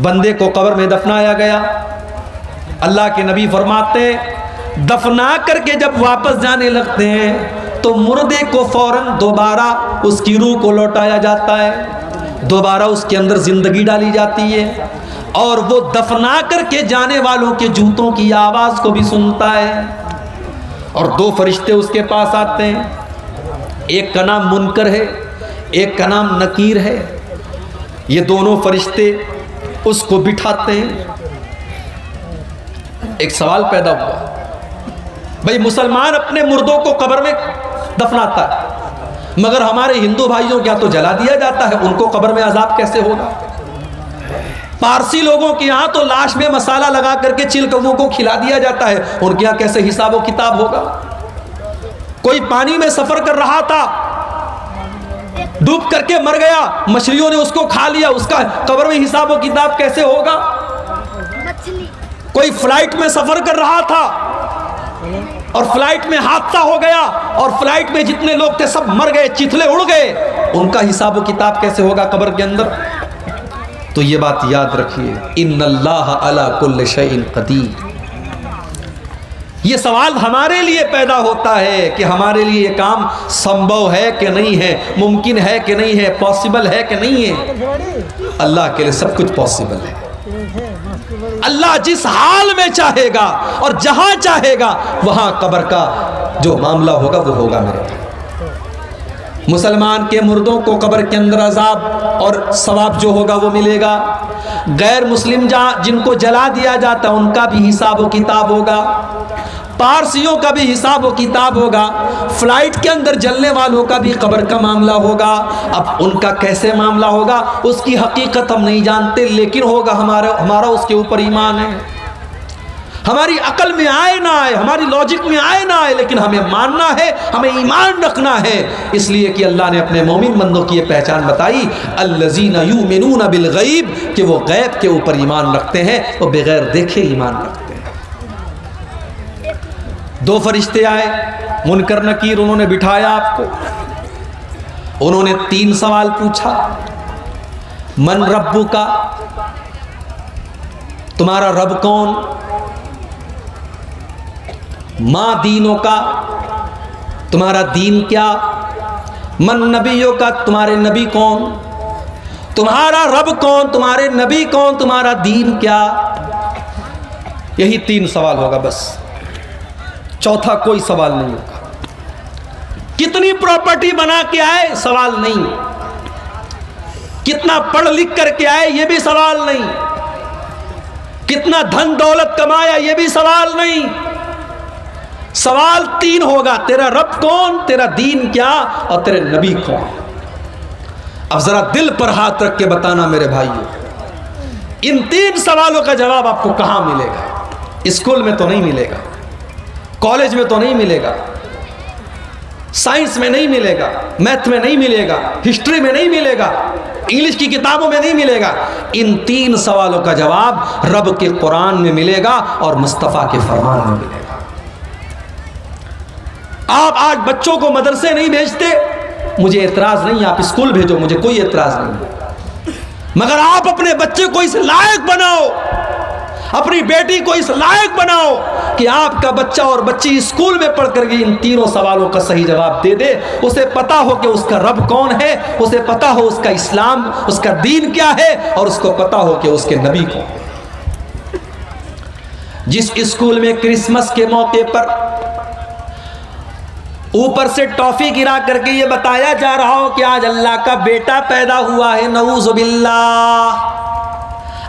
बंदे को कब्र में दफनाया गया। अल्लाह के नबी फरमाते दफना करके जब वापस जाने लगते हैं तो मुर्दे को फौरन दोबारा उसकी रूह को लौटाया जाता है, दोबारा उसके अंदर जिंदगी डाली जाती है और वो दफना करके जाने वालों के जूतों की आवाज़ को भी सुनता है। और दो फरिश्ते उसके पास आते हैं, एक का नाम मुनकर है, एक का नाम नकीर है। ये दोनों फरिश्ते उसको बिठाते हैं। एक सवाल पैदा हुआ, भाई मुसलमान अपने मुर्दों को कब्र में दफनाता है, मगर हमारे हिंदू भाइयों क्या तो जला दिया जाता है, उनको कब्र में अजाब कैसे होगा? पारसी लोगों के यहाँ तो लाश में मसाला लगा करके चिलकौओं को खिला दिया जाता है, उनके यहाँ कैसे हिसाब व किताब होगा? कोई पानी में सफर कर रहा था, डूब करके मर गया, मछलियों ने उसको खा लिया, उसका कब्र में हिसाब व किताब कैसे होगा? कोई फ्लाइट में सफर कर रहा था और फ्लाइट में हादसा हो गया और फ्लाइट में जितने लोग थे सब मर गए, चिथले उड़ गए, उनका हिसाब व किताब कैसे होगा कब्र के अंदर? तो ये बात याद रखिए, इन्नल्लाह अला कुल्लि शैइन क़दीर। ये सवाल हमारे लिए पैदा होता है कि हमारे लिए ये काम संभव है कि नहीं है, मुमकिन है कि नहीं है, पॉसिबल है कि नहीं है। अल्लाह के लिए सब कुछ पॉसिबल है। अल्लाह जिस हाल में चाहेगा और जहां चाहेगा वहां कब्र का जो मामला होगा वो होगा। मेरे भाई, मुसलमान के मुर्दों को कब्र के अंदर अजाब और सवाब जो होगा वो मिलेगा। गैर मुस्लिम जिनको जला दिया जाता है उनका भी हिसाब व किताब होगा, पारसियों का भी हिसाब व किताब होगा, फ्लाइट के अंदर जलने वालों का भी कब्र का मामला होगा। अब उनका कैसे मामला होगा उसकी हकीकत हम नहीं जानते, लेकिन होगा। हमारा उसके ऊपर ईमान है। हमारी अकल में आए ना आए, हमारी लॉजिक में आए ना आए, लेकिन हमें मानना है, हमें ईमान रखना है। इसलिए कि अल्लाह ने अपने मोमिन बंदों की ये पहचान बताई, अल्लज़ीना युमिनूना बिल गैब, कि वो गैब के ऊपर ईमान रखते हैं, वो बगैर देखे ईमान रखते हैं। दो फरिश्ते आए, मुनकर नकीर, उन्होंने बिठाया आपको। उन्होंने 3 सवाल पूछा। मन रब्बु का, तुम्हारा रब कौन? माँ दीनों का, तुम्हारा दीन क्या? मन नबियों का, तुम्हारे नबी कौन? तुम्हारा रब कौन, तुम्हारे नबी कौन, तुम्हारा दीन क्या? यही 3 सवाल होगा बस, चौथा कोई सवाल नहीं होगा। कितनी प्रॉपर्टी बना के आए, सवाल नहीं। कितना पढ़ लिख करके आए, यह भी सवाल नहीं। कितना धन दौलत कमाया, यह भी सवाल नहीं। सवाल 3 होगा, तेरा रब कौन, तेरा दीन क्या और तेरे नबी कौन। अब जरा दिल पर हाथ रख के बताना मेरे भाइयों, इन 3 सवालों का जवाब आपको कहां मिलेगा? स्कूल में तो नहीं मिलेगा, कॉलेज में तो नहीं मिलेगा, साइंस में नहीं मिलेगा, मैथ में नहीं मिलेगा, हिस्ट्री में नहीं मिलेगा, इंग्लिश की किताबों में नहीं मिलेगा। इन 3 सवालों का जवाब रब के कुरान में मिलेगा और मुस्तफ़ा के फरमान में मिलेगा। आप आज बच्चों को मदरसे नहीं भेजते, मुझे एतराज नहीं, आप स्कूल भेजो, मुझे कोई एतराज नहीं, मगर आप अपने बच्चे को इस लायक बनाओ, अपनी बेटी को इस लायक बनाओ कि आपका बच्चा और बच्ची स्कूल में पढ़ कर इन 3 सवालों का सही जवाब दे दे। उसे पता हो कि उसका रब कौन है, उसे पता हो उसका इस्लाम, उसका दीन क्या है, और उसको पता हो कि उसके नबी कौन। जिस स्कूल में क्रिसमस के मौके पर ऊपर से टॉफी गिरा करके ये बताया जा रहा हो कि आज अल्लाह का बेटा पैदा हुआ है, नऊज़ु बिल्लाह,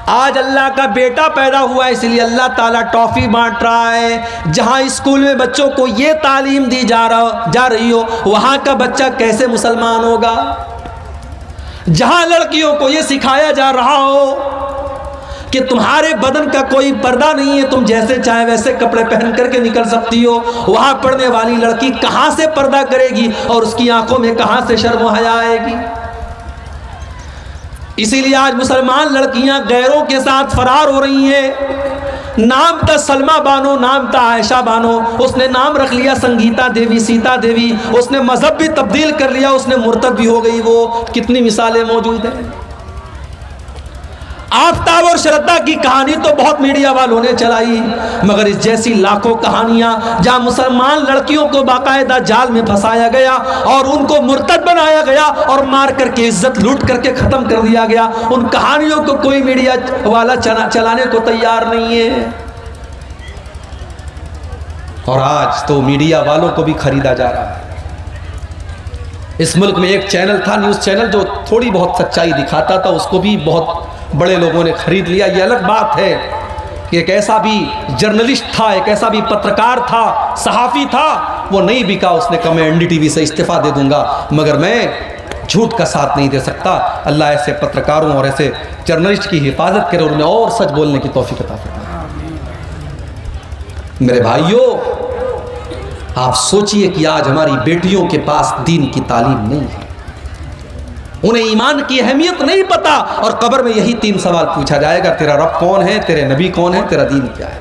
आज अल्लाह का बेटा पैदा हुआ है, इसलिए अल्लाह ताला टॉफी बांट रहा है। जहां स्कूल में बच्चों को ये तालीम दी जा रही हो, वहां का बच्चा कैसे मुसलमान होगा? जहां लड़कियों को ये सिखाया जा रहा हो कि तुम्हारे बदन का कोई पर्दा नहीं है, तुम जैसे चाहे वैसे कपड़े पहन करके निकल सकती हो, वहां पढ़ने वाली लड़की कहां से पर्दा करेगी और उसकी आंखों में कहां से शर्म हया आएगी? इसीलिए आज मुसलमान लड़कियां गैरों के साथ फरार हो रही हैं। नाम था सलमा बानो, नाम था आयशा बानो, उसने नाम रख लिया संगीता देवी, सीता देवी, उसने मजहब भी तब्दील कर लिया, उसने मुर्तद भी हो गई। वो कितनी मिसालें मौजूद हैं। आफ्ताब और श्रद्धा की कहानी तो बहुत मीडिया वालों ने चलाई, मगर इस जैसी लाखों कहानियां जहां मुसलमान लड़कियों को बाकायदा जाल में फंसाया गया और उनको मुर्तद बनाया गया और मार करके इज्जत लूट करके खत्म कर दिया गया, उन कहानियों को कोई मीडिया वाला चलाने को तैयार नहीं है। और आज तो मीडिया वालों को भी खरीदा जा रहा है। इस मुल्क में एक चैनल था, न्यूज़ चैनल, जो थोड़ी बहुत सच्चाई दिखाता था, उसको भी बहुत बड़े लोगों ने खरीद लिया। ये अलग बात है कि एक ऐसा भी जर्नलिस्ट था, एक ऐसा भी पत्रकार था, सहाफ़ी था, वो नहीं बिका। उसने कहा मैं NDTV से इस्तीफ़ा दे दूंगा, मगर मैं झूठ का साथ नहीं दे सकता। अल्लाह ऐसे पत्रकारों और ऐसे जर्नलिस्ट की हिफाजत करे और उन्हें और सच बोलने की तौफीक अता फरमाए। मेरे भाइयों, आप सोचिए कि आज हमारी बेटियों के पास दीन की तालीम नहीं है, उन्हें ईमान की अहमियत नहीं पता, और कब्र में यही 3 सवाल पूछा जाएगा, तेरा रब कौन है, तेरे नबी कौन है, तेरा दीन क्या है।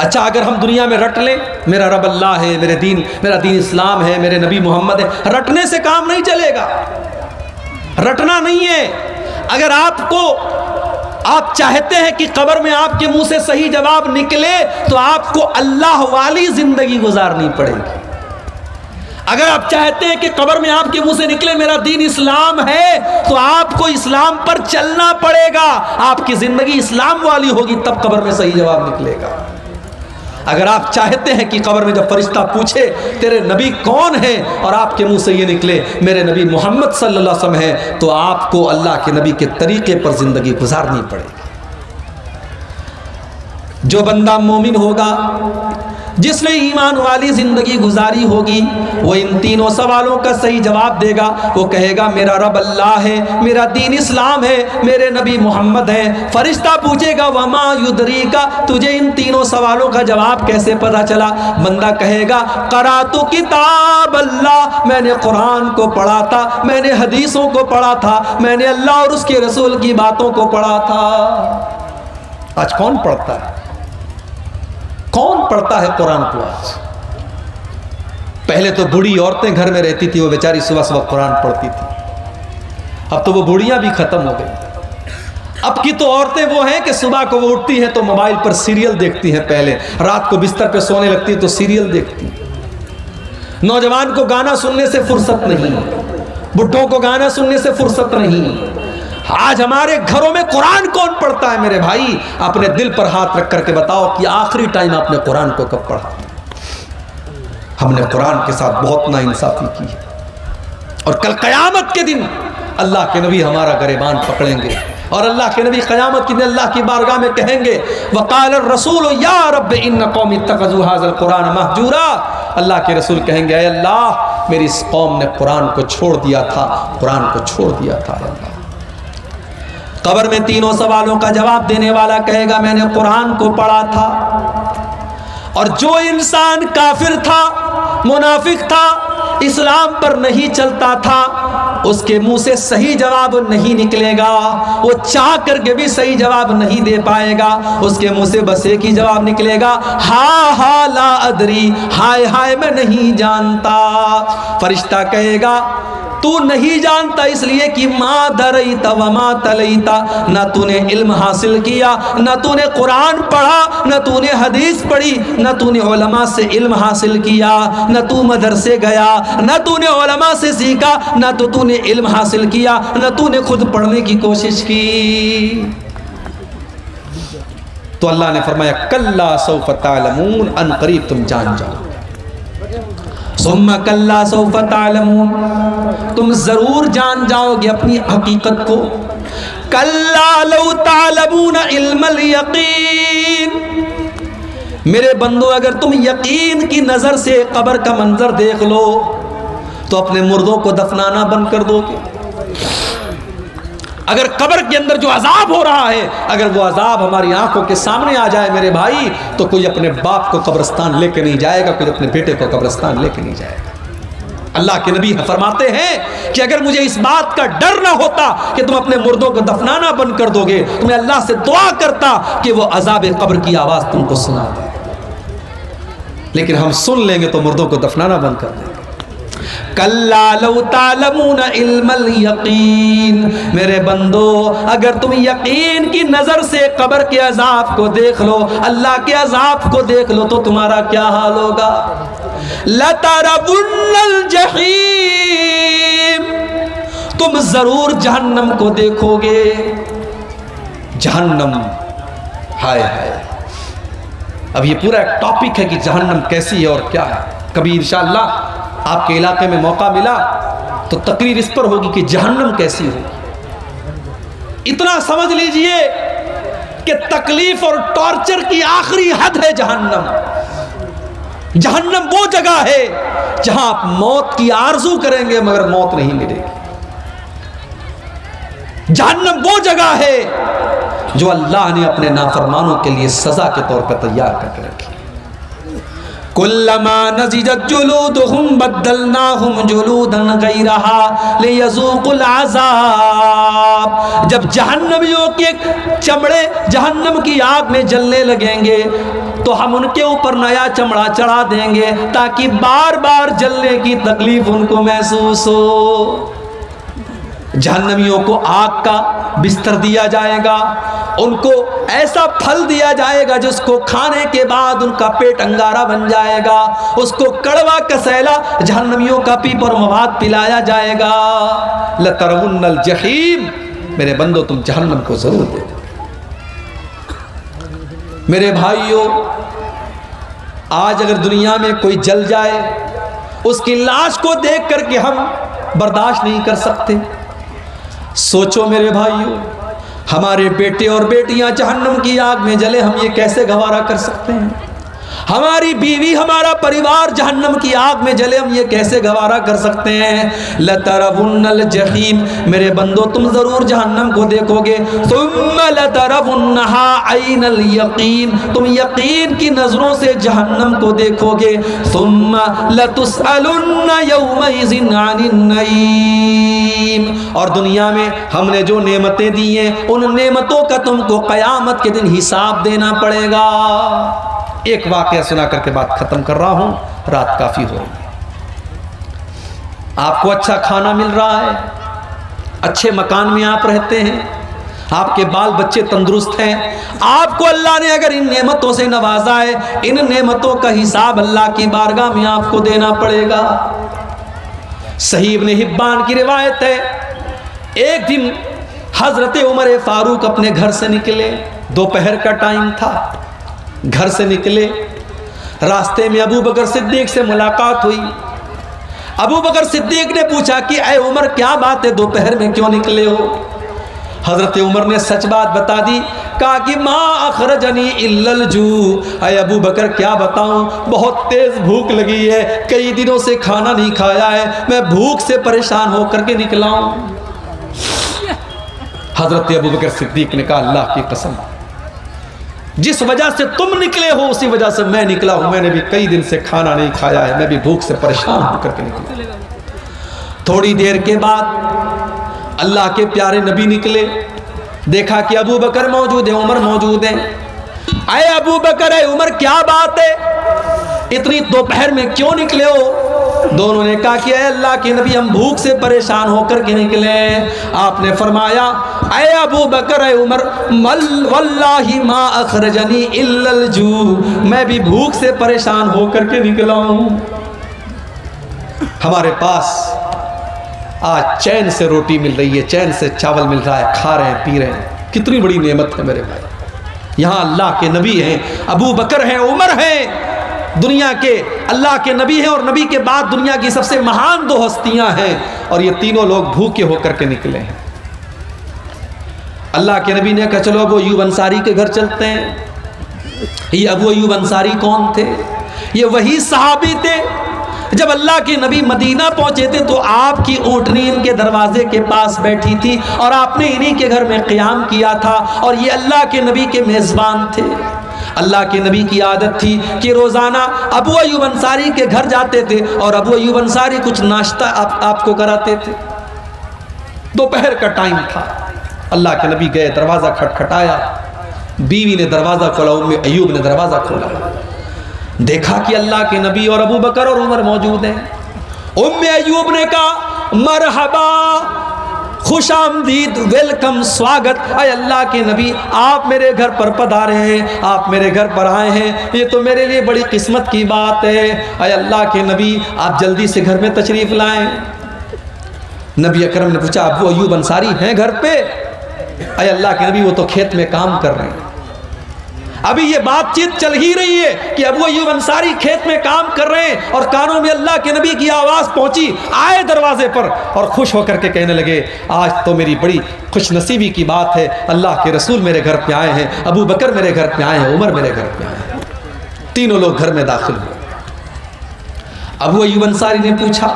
अच्छा, अगर हम दुनिया में रट लें मेरा रब अल्लाह है, मेरा दीन इस्लाम है, मेरे नबी मोहम्मद है, रटने से काम नहीं चलेगा। रटना नहीं है। अगर आप चाहते हैं कि कब्र में आपके मुंह से सही जवाब निकले, तो आपको अल्लाह वाली जिंदगी गुजारनी पड़ेगी। अगर आप चाहते हैं कि कब्र में आपके मुंह से निकले मेरा दीन इस्लाम है, तो आपको इस्लाम पर चलना पड़ेगा। आपकी जिंदगी इस्लाम वाली होगी, तब कब्र में सही जवाब निकलेगा। अगर आप चाहते हैं कि कब्र में जब फरिश्ता पूछे तेरे नबी कौन है, और आपके मुंह से ये निकले मेरे नबी मोहम्मद सल्लल्लाहु अलैहि वसल्लम है, तो आपको अल्लाह के नबी के तरीके पर जिंदगी गुजारनी पड़ेगी। जो बंदा मोमिन होगा, जिसने ईमान वाली जिंदगी गुजारी होगी, वो इन 3 सवालों का सही जवाब देगा। वो कहेगा मेरा रब अल्लाह है, मेरा दीन इस्लाम है, मेरे नबी मोहम्मद हैं। फरिश्ता पूछेगा वमा युदरीका, तुझे इन 3 सवालों का जवाब कैसे पता चला। बंदा कहेगा क़रातु किताब अल्लाह, मैंने कुरान को पढ़ा था, मैंने हदीसों को पढ़ा था, मैंने अल्लाह और उसके रसूल की बातों को पढ़ा था। आज कौन पढ़ता है? कौन पढ़ता है कुरान को आज? पहले तो बूढ़ी औरतें घर में रहती थी, वो बेचारी सुबह सुबह कुरान पढ़ती थी। अब तो वो बूढ़ियां भी खत्म हो गई। अब की तो औरतें वो हैं कि सुबह को वो उठती हैं तो मोबाइल पर सीरियल देखती हैं, पहले रात को बिस्तर पे सोने लगती है तो सीरियल देखती हैं। नौजवान को गाना सुनने से फुर्सत नहीं, बुढ़ों को गाना सुनने से फुर्सत नहीं। आज हमारे घरों में कुरान कौन पढ़ता है? मेरे भाई, अपने दिल पर हाथ रख करके बताओ कि आखिरी टाइम आपने कुरान को कब पढ़ा? हमने कुरान के साथ बहुत नाइंसाफी की है, और कल क़यामत के दिन अल्लाह के नबी हमारा गिरबान पकड़ेंगे, और अल्लाह के नबी क़यामत के दिन अल्लाह की बारगाह में कहेंगे वक़ाल रसूल या रब इन्न कौमी इत्तख़ज़ू हाज़ल कुरान महजूरा। अल्लाह के रसूल कहेंगे ऐ अल्लाह, मेरी इस कौम ने कुरान को छोड़ दिया था, कुरान को छोड़ दिया था। अल्लाह कब्र में 3 सवालों का जवाब देने वाला कहेगा मैंने कुरान को पढ़ा था। और जो इंसान काफिर था, मुनाफिक था, इस्लाम पर नहीं चलता था, उसके मुंह से सही जवाब नहीं निकलेगा। वो चाह करके भी सही जवाब नहीं दे पाएगा। उसके मुंह से बस एक ही जवाब निकलेगा, हा हा ला अदरी, हाय हाय मैं नहीं जानता। फरिश्ता कहेगा तू नहीं जानता इसलिए कि माँ दरईता व माँ तलईता, न तूने इल्म हासिल किया, न तूने कुरान पढ़ा, न तूने हदीस पढ़ी, न तूने उलमा से इल्म हासिल किया, न तू मदरसे गया, न तूने उलमा से सीखा, न तो तूने इल्म हासिल किया, न तूने खुद पढ़ने की कोशिश की। तो अल्लाह ने फरमाया कल्ला सौफ तालमून, अन करीब तुम जान जाओ। सुम्मा कल्ला सौफ तालमून, तुम जरूर जान जाओगे अपनी हकीकत को। कल्ला लौ तालमून इल्मल यकीन, मेरे बंदो अगर तुम यकीन की नजर से कब्र का मंजर देख लो तो अपने मुर्दों को दफनाना बंद कर दोगे। अगर कब्र के अंदर जो अजाब हो रहा है, अगर वो अजाब हमारी आंखों के सामने आ जाए मेरे भाई, तो कोई अपने बाप को कब्रिस्तान लेके नहीं जाएगा, कोई अपने बेटे को कब्रिस्तान लेके नहीं जाएगा। अल्लाह के नबी फरमाते हैं कि अगर मुझे इस बात का डर ना होता कि तुम अपने मुर्दों को दफनाना बंद कर दोगे, तो मैं अल्लाह से दुआ करता कि वो अजाब कब्र की आवाज तुमको सुना दे। लेकिन हम सुन लेंगे तो मुर्दों को दफनाना बंद कर देंगे। कल्ला लौ तालमूना इल्मल यकीन, मेरे बंदो अगर तुम यकीन की नजर से कब्र के अजाब को देख लो, अल्लाह के अजाब को देख लो, तो तुम्हारा क्या हाल होगा। लतरवुन्नल जहीम, तुम जरूर जहन्नम को देखोगे। जहन्नम, हाय हाय। अब ये पूरा एक टॉपिक है कि जहन्नम कैसी है और क्या है। कभी इंशाअल्लाह आपके इलाके में मौका मिला तो तकरीर इस पर होगी कि जहन्नम कैसी होगी। इतना समझ लीजिए कि तकलीफ और टॉर्चर की आखिरी हद है जहन्नम। जहन्नम वो जगह है जहां आप मौत की आरजू करेंगे मगर मौत नहीं मिलेगी। जहन्नम वो जगह है जो अल्लाह ने अपने नाफरमानों के लिए सजा के तौर पर तैयार करके रखी। कुल्लमा नज़िजत जुलूदुहुम बद्दलनाहुम जुलूदन गैरहा लियज़ूक़ुल अज़ाब। जब जहन्नमियों के चमड़े जहन्नम की आग में जलने लगेंगे तो हम उनके ऊपर नया चमड़ा चढ़ा देंगे ताकि बार बार जलने की तकलीफ उनको महसूस हो। जहन्नमियों को आग का बिस्तर दिया जाएगा, उनको ऐसा फल दिया जाएगा जिसको खाने के बाद उनका पेट अंगारा बन जाएगा, उसको कड़वा कसैला जहन्नमियों का पीप और मवाद पिलाया जाएगा। लतरवुन्नल जहीम, मेरे बंदो तुम जहन्नम को जरूर देखो। मेरे भाइयों, आज अगर दुनिया में कोई जल जाए उसकी लाश को देख करके हम बर्दाश्त नहीं कर सकते। सोचो मेरे भाइयों, हमारे बेटे और बेटियां जहन्नम की आग में जले, हम ये कैसे गवारा कर सकते हैं। हमारी बीवी, हमारा परिवार जहन्नम की आग में जले, हम ये कैसे गवारा कर सकते हैं। लतरवुन्नल जहीम, मेरे बंदो तुम जरूर जहन्नम को देखोगे। सुम्मा लतरवुन्नहा ऐनल यकीन, तुम यकीन की नजरों से जहन्नम को देखोगे। सुम्मा लतुसअलुन्ना यौमइज़िन अनिन नईम, और दुनिया में हमने जो नेमतें दी हैं उन नेमतों का तुमको क़यामत के दिन हिसाब देना पड़ेगा। एक वाकया सुना करके बात खत्म कर रहा हूं, रात काफी हो रही है। आपको अच्छा खाना मिल रहा है, अच्छे मकान में आप रहते हैं, आपके बाल बच्चे तंदुरुस्त हैं, आपको अल्लाह ने अगर इन नेमतों से नवाजा है, इन नेमतों का हिसाब अल्लाह की बारगाह में आपको देना पड़ेगा। सही इब्न हिब्बान की रिवायत है, एक दिन हजरत उमर फारूक अपने घर से निकले, दोपहर का टाइम था। घर से निकले, रास्ते में अबू बकर सिद्दीक से मुलाकात हुई। अबू बकर सिद्दीक ने पूछा कि ऐ उमर, क्या बात है, दोपहर में क्यों निकले हो। हजरत उमर ने सच बात बता दी। कहा कि माँ अखरजनी इल्लल जू, ऐ अबू बकर क्या बताऊं, बहुत तेज भूख लगी है, कई दिनों से खाना नहीं खाया है, मैं भूख से परेशान होकर के निकला हूं। हजरत अबू बकर सिद्दीक ने कहा, अल्लाह की कसम, जिस वजह से तुम निकले हो उसी वजह से मैं निकला हूं। मैंने भी कई दिन से खाना नहीं खाया है, मैं भी भूख से परेशान होकर के निकला। थोड़ी देर के बाद अल्लाह के प्यारे नबी निकले, देखा कि अबू बकर मौजूद है, उमर मौजूद है। आए अबू बकर, है उमर, क्या बात है, इतनी दोपहर में क्यों निकले हो। दोनों ने कहा कि अल्लाह के नबी, हम भूख से परेशान होकर के निकले। आपने फरमाया, ऐ अबू बकर, ऐ उमर, वल्लाही मा अखरजनी इल्लल जू, मैं भी भूख से परेशान होकर के निकला हूं। हमारे पास आज चैन से रोटी मिल रही है, चैन से चावल मिल रहा है, खा रहे हैं, पी रहे हैं, कितनी बड़ी नेमत है मेरे भाई। यहाँ अल्लाह के नबी हैं, अबू बकर हैं, उमर हैं, दुनिया के अल्लाह के नबी हैं, और नबी के बाद दुनिया की सबसे महान दो हस्तियां हैं, और ये तीनों लोग भूखे होकर के निकले हैं। अल्लाह के नबी ने कहा, चलो अबू अय्यूब अंसारी के घर चलते हैं। ये अबू अय्यूब अंसारी कौन थे? ये वही सहाबी थे जब अल्लाह के नबी मदीना पहुंचे थे तो आपकी ऊँटनी इनके दरवाजे के पास बैठी थी और आपने इन्हीं के घर में क़याम किया था, और ये अल्लाह के नबी के मेज़बान थे। अल्लाह के नबी की आदत थी कि रोज़ाना अबू अय्यूब अंसारी के घर जाते थे और अबू अय्यूब अंसारी कुछ नाश्ता आपको कराते थे। दोपहर का टाइम था, अल्लाह के नबी गए, दरवाज़ा खटखटाया, बीवी ने दरवाज़ा खोला, उम्मे अय्यूब ने दरवाज़ा खोला, देखा कि अल्लाह के नबी और अबू बकर और उमर मौजूद हैं। उम्मे अय्यूब ने कहा मरहबा, खुश आमदीद, वेलकम, स्वागत, अय अल्लाह के नबी आप मेरे घर पर पधारे हैं, आप मेरे घर पर आए हैं, ये तो मेरे लिए बड़ी किस्मत की बात है। अय अल्लाह के नबी आप जल्दी से घर में तशरीफ़ लाएं। नबी अकरम ने पूछा अबू अय्यूब अंसारी हैं घर पे? अय अल्लाह के नबी वो तो खेत में काम कर रहे हैं। अभी ये बातचीत चल ही रही है कि अबू अय्यूब अंसारी खेत में काम कर रहे हैं और कानों में अल्लाह के नबी की आवाज़ पहुंची, आए दरवाजे पर और खुश होकर के कहने लगे आज तो मेरी बड़ी खुशनसीबी की बात है, अल्लाह के रसूल मेरे घर पे आए हैं, अबू बकर मेरे घर पे आए हैं, उमर मेरे घर पे आए हैं। तीनों लोग घर में दाखिल हुए। अबू अय्यूब अंसारी ने पूछा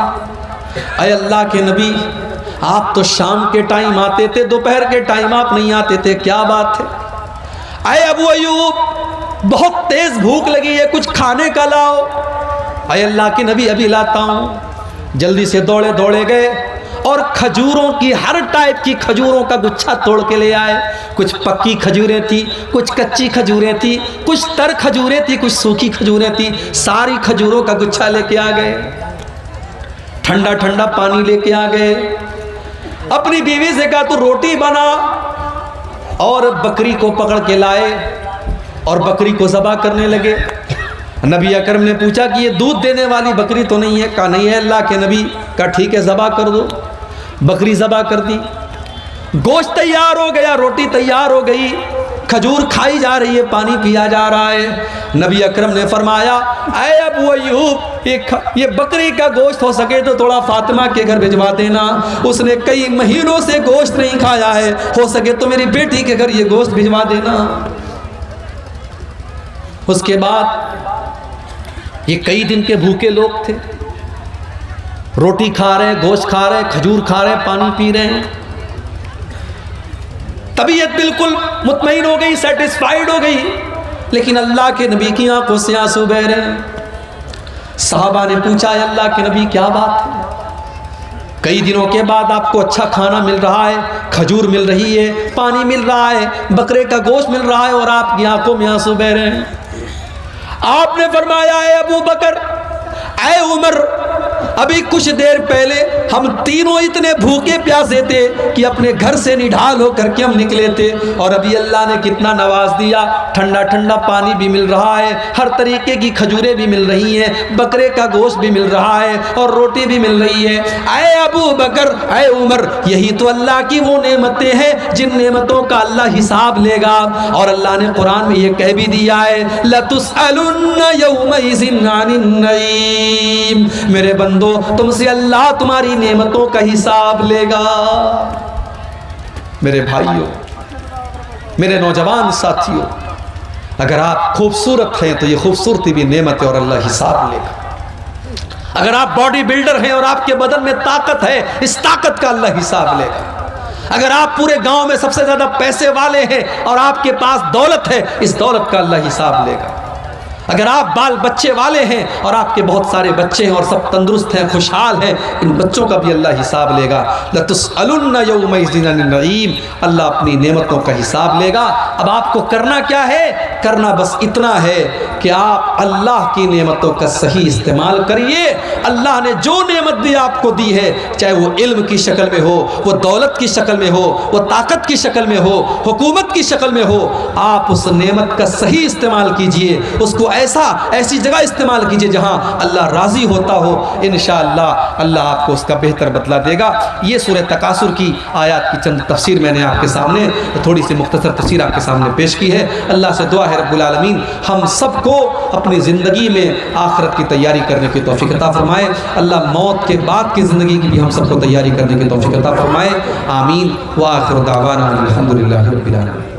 अय अल्लाह के नबी आप तो शाम के टाइम आते थे, दोपहर के टाइम आप नहीं आते थे, क्या बात है? अय अबू अय्यूब बहुत तेज भूख लगी है, कुछ खाने का लाओ। अय अल्लाह के नबी अभी लाता हूँ। जल्दी से दौड़े दौड़े गए और खजूरों की, हर टाइप की खजूरों का गुच्छा तोड़ के ले आए। कुछ पक्की खजूरें थी, कुछ कच्ची खजूरें थी, कुछ तर खजूरें थी, कुछ सूखी खजूरें थी। सारी खजूरों का गुच्छा लेके आ गए। ठंडा ठंडा पानी लेके आ गए। अपनी बीवी से कहा तू रोटी बना, और बकरी को पकड़ के लाए और बकरी को ज़बा करने लगे। नबी अकरम ने पूछा कि ये दूध देने वाली बकरी तो नहीं है? कहा नहीं है अल्लाह के नबी। कहा ठीक है ज़बा कर दो। बकरी ज़बा कर दी, गोश्त तैयार हो गया, रोटी तैयार हो गई, खजूर खाई जा रही है, पानी पिया जा रहा है। नबी अकरम ने फरमाया ऐ अबू अय्यूब ये बकरी का गोश्त हो सके तो थोड़ा फातिमा के घर भिजवा देना, उसने कई महीनों से गोश्त नहीं खाया है, हो सके तो मेरी बेटी के घर ये गोश्त भिजवा देना। उसके बाद ये कई दिन के भूखे लोग थे, रोटी खा रहे, गोश्त खा रहे, खजूर खा रहे, पानी पी रहे हैं। तबीयत बिल्कुल मुतमईन हो गई, सेटिस्फाइड हो गई, लेकिन अल्लाह के नबी की आंखों से आंसू बह रहे हैं। साहबा ने पूछा अल्लाह के नबी क्या बात है? कई दिनों के बाद आपको अच्छा खाना मिल रहा है, खजूर मिल रही है, पानी मिल रहा है, बकरे का गोश्त मिल रहा है और आपकी आंखों में आंसू बह रहे हैं। आपने फरमाया है अबू बकर, ऐ उमर, अभी कुछ देर पहले हम तीनों इतने भूखे प्यासे थे कि अपने घर से निढाल होकर के हम निकले थे, और अभी अल्लाह ने कितना नवाज दिया, ठंडा ठंडा पानी भी मिल रहा है, हर तरीके की खजूरें भी मिल रही हैं, बकरे का गोश्त भी मिल रहा है और रोटी भी मिल रही है। ऐ अबू बकर, ऐ उमर, यही तो अल्लाह की वो नेमतें हैं जिन नेमतों का अल्लाह हिसाब लेगा। और अल्लाह ने कुरान में ये कह भी दिया है लतुसअलुन्ना यौमइज़िन अनिन नईम, मेरे बंदो तुमसे अल्लाह तुम्हारी नेमतों का हिसाब लेगा। मेरे भाइयों, मेरे नौजवान साथियों, अगर आप खूबसूरत हैं तो ये खूबसूरती भी नेमत है और अल्लाह हिसाब लेगा। अगर आप बॉडी बिल्डर हैं और आपके बदन में ताकत है, इस ताकत का अल्लाह हिसाब लेगा। अगर आप पूरे गांव में सबसे ज्यादा पैसे वाले हैं और आपके पास दौलत है, इस दौलत का अल्लाह हिसाब लेगा। अगर आप बाल बच्चे वाले हैं और आपके बहुत सारे बच्चे हैं और सब तंदुरुस्त हैं, खुशहाल हैं, इन बच्चों का भी अल्लाह हिसाब लेगा। लतुसअलुन्ना यौमइज़िन अनिन नईम, अल्लाह अपनी नेमतों का हिसाब लेगा। अब आपको करना क्या है? करना बस इतना है कि आप अल्लाह की नेमतों का सही इस्तेमाल करिए। अल्लाह ने जो नेमत भी आपको दी है, चाहे वो इल्म की शक्ल में हो, वो दौलत की शक्ल में हो, वो ताकत की शक्ल में हो, हुकूमत की शक्ल में हो, आप उस नेमत का सही इस्तेमाल कीजिए। उसको ऐसी जगह इस्तेमाल कीजिए जहां अल्लाह राजी होता हो। इंशाअल्लाह अल्लाह आपको उसका बेहतर बदला देगा। ये सूरह तकासुर की आयत की चंद तफसीर मैंने आपके सामने, थोड़ी सी मुख्तसर तफसीर आपके सामने पेश की है। अल्लाह से दुआ है रब्बुल आलमीन हम सबको अपनी ज़िंदगी में आखिरत की तैयारी करने की तौफीक अता फरमाए। अल्लाह मौत के बाद की ज़िंदगी की भी हम सबको तैयारी करने की तौफीक अता फरमाए। आमीन। व आखिर दावाना अल्हम्दुलिल्लाहि रब्बिल आलमीन।